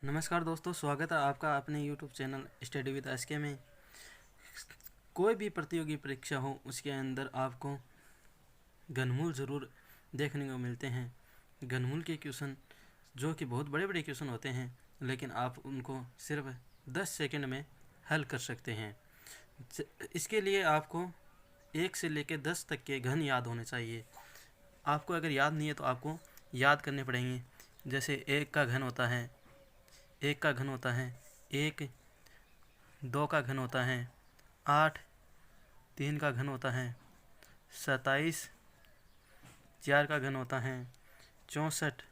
नमस्कार दोस्तों, स्वागत है आपका अपने YouTube channel study with SK में। कोई भी प्रतियोगी परीक्षा हो उसके अंदर आपको घनमूल ज़रूर देखने को मिलते हैं। घनमूल के क्वेश्चन जो कि बहुत बड़े बड़े क्वेश्चन होते हैं, लेकिन आप उनको सिर्फ 10 सेकंड में हल कर सकते हैं। इसके लिए आपको 1 से लेकर 10 तक के घन याद होने चाहिए। आपको अगर याद नहीं है तो आपको याद करने पड़ेंगे। जैसे 1 का घन होता है, 1 का घन होता है 1, 2 का घन होता है 8, 3 का घन होता है 27, 4 का घन होता है 64,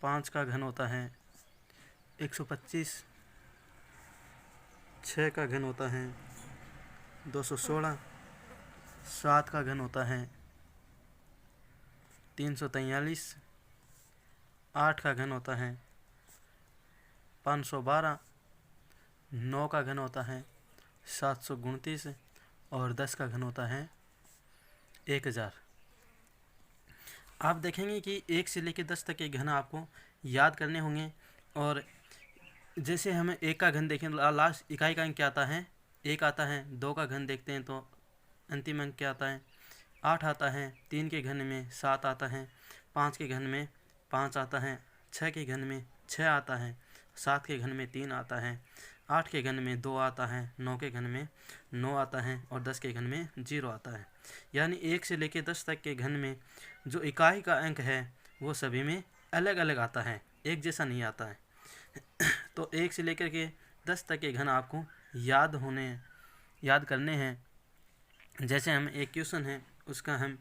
5 का घन होता है 125, 6 का घन होता है 216, 7 का घन होता है 343, 8 का घन होता है 512, 9 का घन होता है 729 और 10 का घन होता है 1000। आप देखेंगे कि 1 से लेकर 10 तक के घन आपको याद करने होंगे। और जैसे हमें 1 का घन देखें, लास्ट इकाई का अंक क्या आता है? 1 आता है। 2 का घन देखते हैं तो अंतिम अंक क्या आता है? 8 आता है। 3 के घन में 7 आता है। 5 के घन में 5 आता है। 6 के घन में 6 आता है। 7 के घन में 3 आता है। 8 के घन में 2 आता है। 9 के घन में 9 आता है और 10 के घन में 0 आता है। यानी 1 से लेकर 10 तक के घन में जो इकाई का अंक है वो सभी में अलग अलग आता है, एक जैसा नहीं आता है। तो 1 से लेकर के 10 तक के घन आपको याद करने हैं। जैसे हम एक क्वेश्चन है उसका हम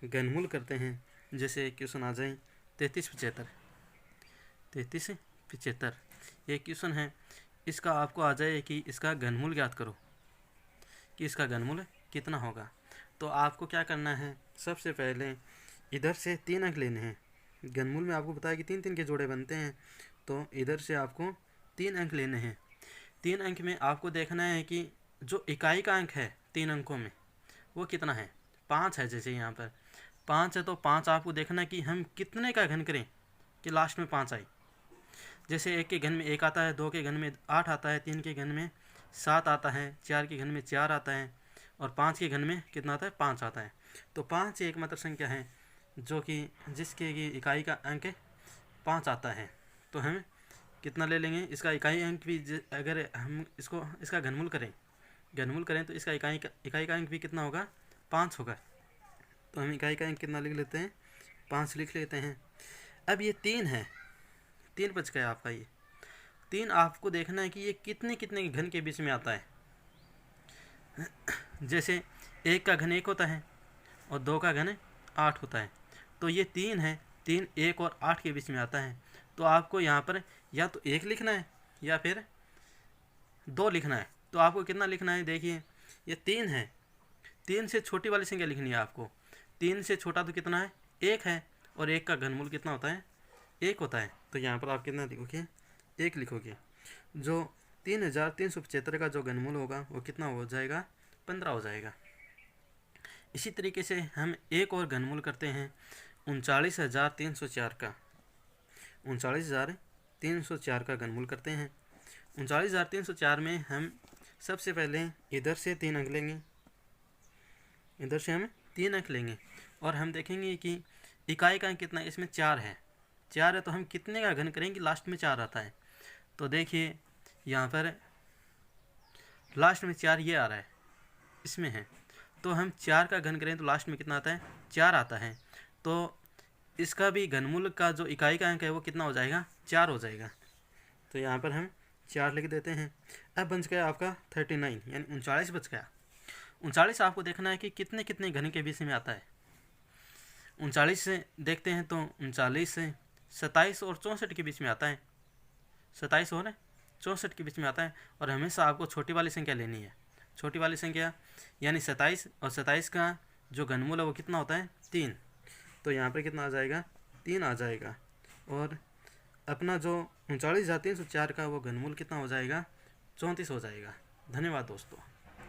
घनमूल करते हैं। जैसे एक क्वेश्चन आ जाए 3375 ये क्वेश्चन है। इसका आपको आ जाए कि इसका घनमूल ज्ञात करो कि इसका घनमूल कितना होगा। तो आपको क्या करना है, सबसे पहले इधर से 3 अंक लेने हैं। घनमूल में आपको बताया कि 3-3 के जोड़े बनते हैं, तो इधर से आपको 3 अंक लेने हैं। 3 अंक में आपको देखना है कि जो इकाई का अंक है 3 अंकों में वो कितना है। 5 है। जैसे यहाँ पर 5 है तो 5 आपको देखना है कि हम कितने का घन करें कि लास्ट में 5 आए। जैसे 1 के घन में 1 आता है, 2 के घन में 8 आता है, 3 के घन में 7 आता है, 4 के घन में 4 आता है और 5 के घन में कितना आता है? 5 आता है। तो 5 एक मात्र संख्या है जो कि जिसके की इकाई का अंक 5 आता है। तो हम कितना ले लेंगे? इसका इकाई अंक भी अगर हम इसका घनमूल करें तो इसका इकाई का अंक भी कितना होगा? 5 होगा। तो हम इकाई का अंक कितना लिख लेते हैं? 5 लिख लेते हैं। अब ये 3 है, 3 बच गया आपका। ये 3 आपको देखना है कि ये कितने कितने घन के बीच में आता है। जैसे 1 का घन 1 होता है और 2 का घन 8 होता है। तो ये 3 है, 3 1 और 8 के बीच में आता है। तो आपको यहाँ पर या तो 1 लिखना है या फिर 2 लिखना है। तो आपको कितना लिखना है? देखिए ये 3 है, 3 से छोटी वाली संख्या लिखनी है आपको। 3 से छोटा तो कितना है? 1 है और 1 का घनमूल कितना होता है? 1 होता है। तो यहाँ पर आप कितना लिखोगे? 1 लिखोगे। जो 3375 का जो घनमूल होगा वो कितना हो जाएगा? 15 हो जाएगा। इसी तरीके से हम एक और घनमूल करते हैं 39304 का। 39304 का घनमूल करते हैं। 39304 में हम सबसे पहले इधर से 3 अंक लेंगे, इधर से हम 3 अंक लेंगे और हम देखेंगे कि इकाई का अंक कितना है। इसमें 4 है। 4 है तो हम कितने का घन करेंगे? लास्ट में 4 आता है। तो देखिए यहाँ पर लास्ट में 4 ये आ रहा है, इसमें है। तो हम 4 का घन करें तो लास्ट में कितना आता है? 4 आता है। तो इसका भी घनमूल का जो इकाई का अंक है वो कितना हो जाएगा? 4 हो जाएगा। तो यहाँ पर हम 4 लिख देते हैं। अब बच गया आपका 39, यानी 39 बच गया। 39 आपको देखना है कि कितने कितने घन के बीच में आता है। 39 से देखते हैं तो 39 से 27 और 64 के बीच में आता है। 27 और 64 के बीच में आता है। और हमेशा आपको छोटी वाली संख्या लेनी है। छोटी वाली संख्या यानी 27 और 27 का जो घनमूल है वो कितना होता है? 3। तो यहाँ पर कितना आ जाएगा? 3 आ जाएगा। और अपना जो 39304 का वो घनमूल कितना हो जाएगा? 34 हो जाएगा। धन्यवाद दोस्तों।